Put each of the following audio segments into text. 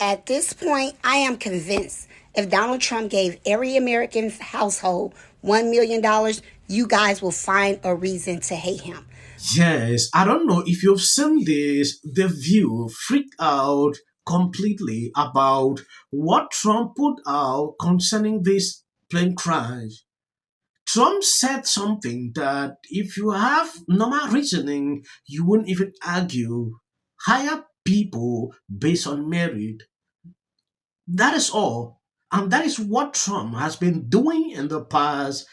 At this point, I am convinced if Donald Trump gave every American household $1 million, you guys will find a reason to hate him. Yes, I don't know if you've seen this. The View freaked out completely about what Trump put out concerning this plane crash. Trump said something that if you have normal reasoning, you wouldn't even argue. Hire people based on merit. That is all. And that is what Trump has been doing in the past.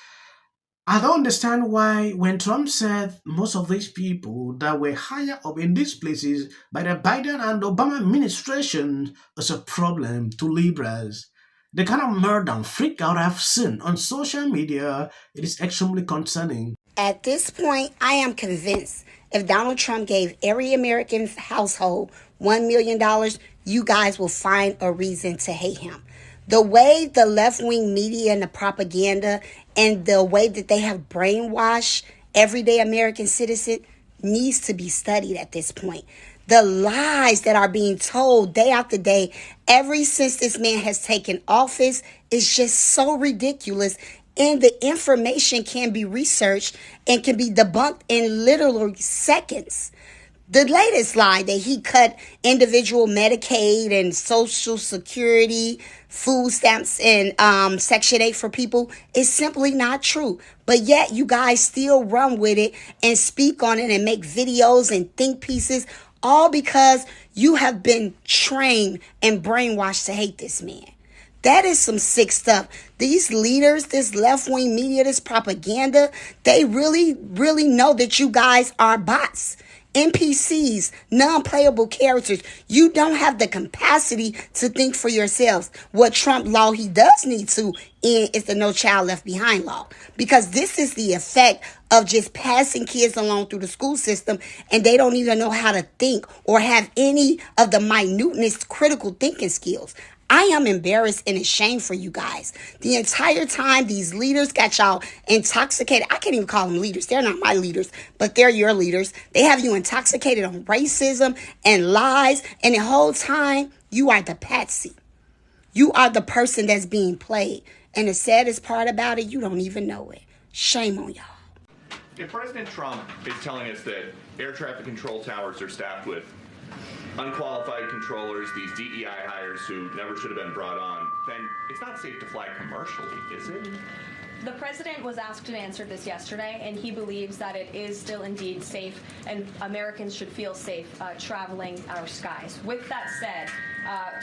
I don't understand why, when Trump said most of these people that were higher up in these places by the Biden and Obama administration is a problem to liberals. The kind of murder and freak out I've seen on social media, it is extremely concerning. At this point, I am convinced if Donald Trump gave every American household $1 million, you guys will find a reason to hate him. The way the left-wing media and the propaganda and the way that they have brainwashed everyday American citizen needs to be studied at this point. The lies that are being told day after day, ever since this man has taken office, is just so ridiculous. And the information can be researched and can be debunked in literally seconds. The latest lie that he cut individual Medicaid and Social Security, food stamps, and Section 8 for people is simply not true. But yet you guys still run with it and speak on it and make videos and think pieces, all because you have been trained and brainwashed to hate this man. That is some sick stuff. These leaders, this left-wing media, this propaganda, they really, really know that you guys are bots. NPCs, non-playable characters. You don't have the capacity to think for yourselves. What Trump law he does need to end is the No Child Left Behind law. Because this is the effect of just passing kids along through the school system and they don't even know how to think or have any of the minuteness critical thinking skills. I am embarrassed and ashamed for you guys. The entire time these leaders got y'all intoxicated. I can't even call them leaders. They're not my leaders, but they're your leaders. They have you intoxicated on racism and lies. And the whole time, you are the patsy. You are the person that's being played. And the saddest part about it, you don't even know it. Shame on y'all. If President Trump is telling us that air traffic control towers are staffed with unqualified controllers, these DEI hires who never should have been brought on, then it's not safe to fly commercially, is it? The president was asked and answered this yesterday, and he believes that it is still indeed safe, and Americans should feel safe traveling our skies. With that said,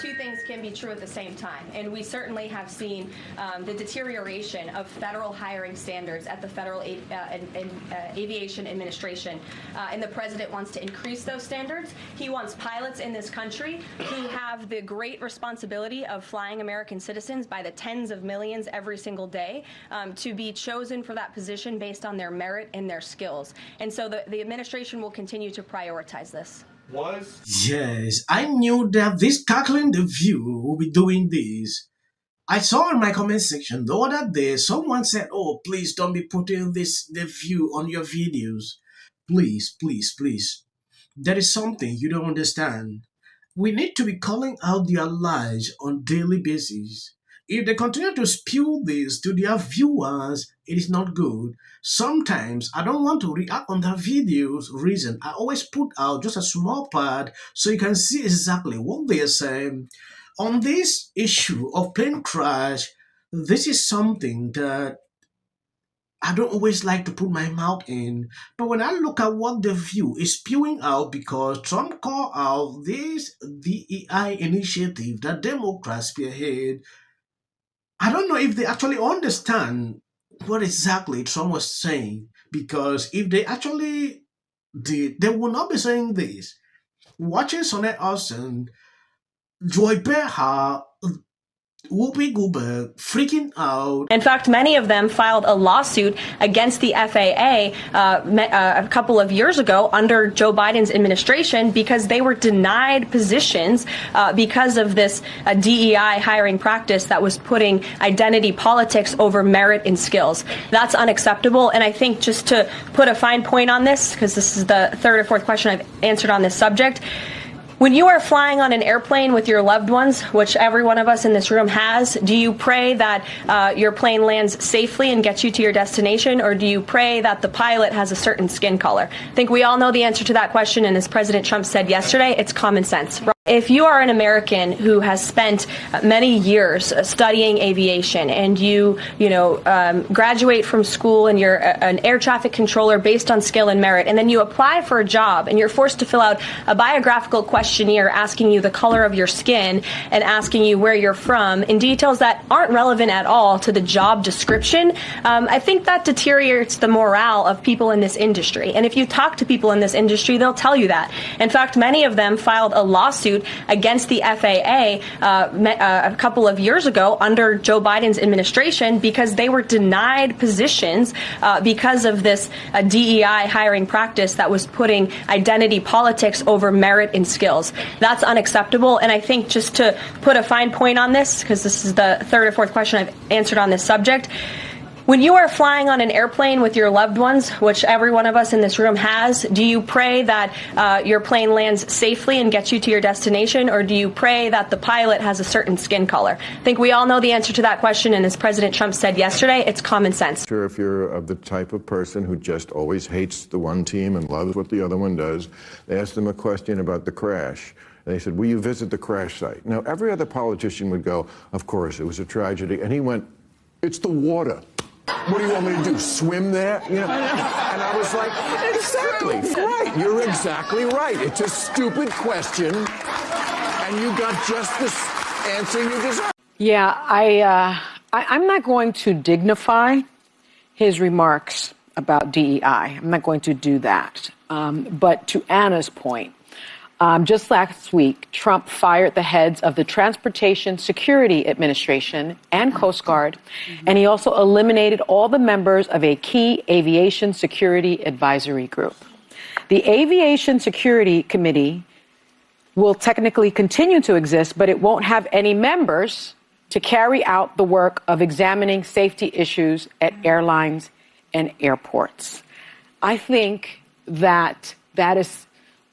two things can be true at the same time, and we certainly have seen the deterioration of federal hiring standards at the Federal Aviation Administration, and the president wants to increase those standards. He wants pilots in this country who have the great responsibility of flying American citizens by the tens of millions every single day to be chosen for that position based on their merit and their skills. And so the administration will continue to prioritize this. Yes, I knew that this cackling the View will be doing this. I saw in my comment section the other day someone said, "Oh, please don't be putting the View on your videos. Please, please, please. There is something you don't understand. We need to be calling out their lies on daily basis. If they continue to spew this to their viewers, it is not good. Sometimes I don't want to react on their videos. Reason I always put out just a small part so you can see exactly what they are saying. On this issue of plane crash, this is something that I don't always like to put my mouth in. But when I look at what the View is spewing out, because Trump called out this DEI initiative that Democrats spearhead, I don't know if they actually understand what exactly Trump was saying. Because if they actually did, they would not be saying this. Watching Sunny Hostin, Joy Behar, Whoopi Goldberg freaking out. In fact, many of them filed a lawsuit against the FAA a couple of years ago under Joe Biden's administration because they were denied positions because of this DEI hiring practice that was putting identity politics over merit and skills. That's unacceptable. And I think just to put a fine point on this, because this is the third or fourth question I've answered on this subject, When you are flying on an airplane with your loved ones, which every one of us in this room has, do you pray that your plane lands safely and gets you to your destination, or do you pray that the pilot has a certain skin color? I think we all know the answer to that question, and as President Trump said yesterday, it's common sense. If you are an American who has spent many years studying aviation and you graduate from school and you're an air traffic controller based on skill and merit, and then you apply for a job and you're forced to fill out a biographical questionnaire asking you the color of your skin and asking you where you're from in details that aren't relevant at all to the job description, I think that deteriorates the morale of people in this industry. And if you talk to people in this industry, they'll tell you that. In fact, many of them filed a lawsuit against the FAA a couple of years ago under Joe Biden's administration because they were denied positions because of this DEI hiring practice that was putting identity politics over merit and skills. That's unacceptable. And I think just to put a fine point on this, because this is the third or fourth question I've answered on this subject, when you are flying on an airplane with your loved ones, which every one of us in this room has, do you pray that your plane lands safely and gets you to your destination, or do you pray that the pilot has a certain skin color? I think we all know the answer to that question, and as President Trump said yesterday, it's common sense. Sure, if you're of the type of person who just always hates the one team and loves what the other one does, they asked them a question about the crash. And they said, will you visit the crash site? Now, every other politician would go, of course, it was a tragedy. And he went, it's the water. What do you want me to do, swim there? You know? And I was like, exactly, right. You're exactly right. It's a stupid question, and you got just the answer you deserve. Yeah, I'm not going to dignify his remarks about DEI. I'm not going to do that. But to Anna's point, just last week, Trump fired the heads of the Transportation Security Administration and Coast Guard, and he also eliminated all the members of a key aviation security advisory group. The Aviation Security Committee will technically continue to exist, but it won't have any members to carry out the work of examining safety issues at airlines and airports. I think that is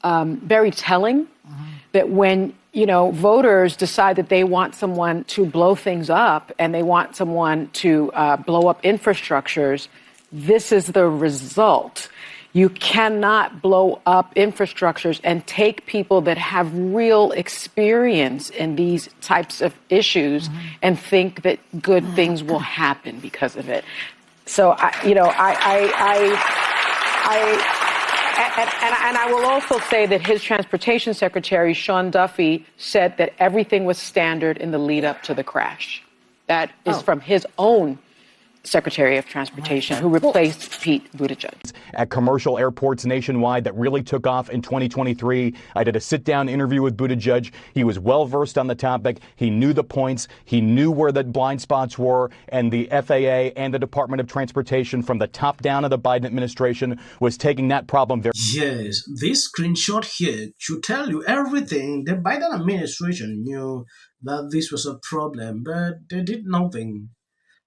very telling that when, voters decide that they want someone to blow things up and they want someone to blow up infrastructures, this is the result. You cannot blow up infrastructures and take people that have real experience in these types of issues and think that good things will happen because of it. So, And I will also say that his transportation secretary, Sean Duffy, said that everything was standard in the lead up to the crash. That is from his own Secretary of Transportation, who replaced Pete Buttigieg. At commercial airports nationwide that really took off in 2023. I did a sit-down interview with Buttigieg. He was well-versed on the topic. He knew the points. He knew where the blind spots were. And the FAA and the Department of Transportation from the top down of the Biden administration was taking that problem very... Yes, this screenshot here should tell you everything. The Biden administration knew that this was a problem, but they did nothing.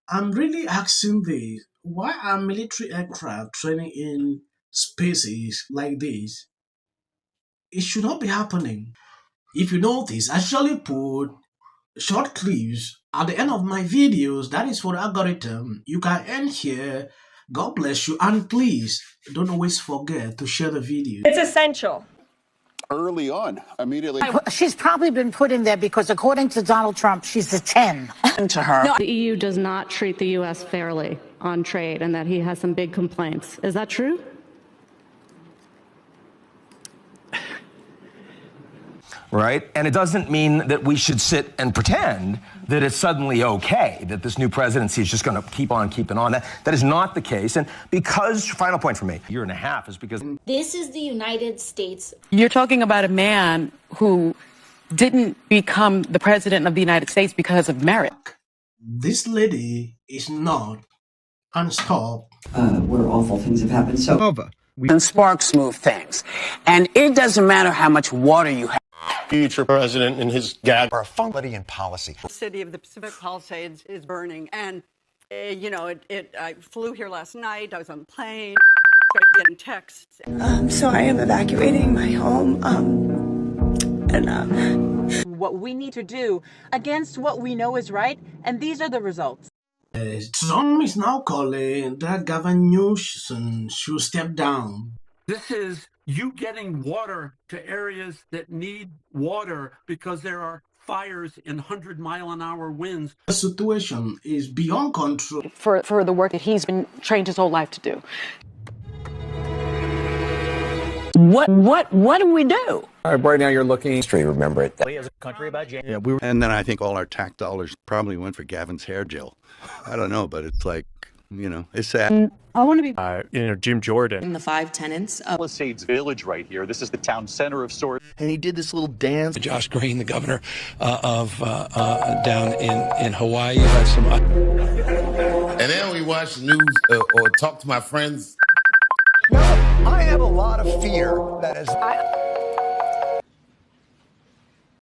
I'm really asking this. Why are military aircraft training in spaces like this? It should not be happening. If you notice, I usually put short clips at the end of my videos. That is for the algorithm. You can end here. God bless you. And please, don't always forget to share the video. It's essential. Early on, immediately. She's probably been put in there because, according to Donald Trump, she's a 10 to her. No, the EU does not treat the U.S. fairly on trade and that he has some big complaints. Is that true? Right? And it doesn't mean that we should sit and pretend that it's suddenly okay, that this new presidency is just going to keep on keeping on. That is not the case. And because, final point for me, a year and a half is because... This is the United States. You're talking about a man who didn't become the president of the United States because of merit. This lady is not unstopped. Where awful things have happened. So over. And sparks move things. And it doesn't matter how much water you have. Future president and his gag are a funky in policy. The city of the Pacific Palisades is burning. And, I flew here last night. I was on a plane, getting texts. So I am evacuating my home. enough. What we need to do against what we know is right, and these are the results. Some is now calling that Gavin Newsom should step down. This is you getting water to areas that need water because there are fires in 100-mile-an-hour winds. The situation is beyond control. For the work that he's been trained his whole life to do. What do we do? Right now you're looking to remember it. as a country about Yeah, and then I think all our tax dollars probably went for Gavin's hair gel. I don't know, but it's like, it's sad. I want to be Jim Jordan. In the 5 tenants of Palisades Village right here. This is the town center of sorts. And he did this little dance. Josh Green, the governor of down in Hawaii. Had some. And then we watch news or talk to my friends. I have a lot of fear that as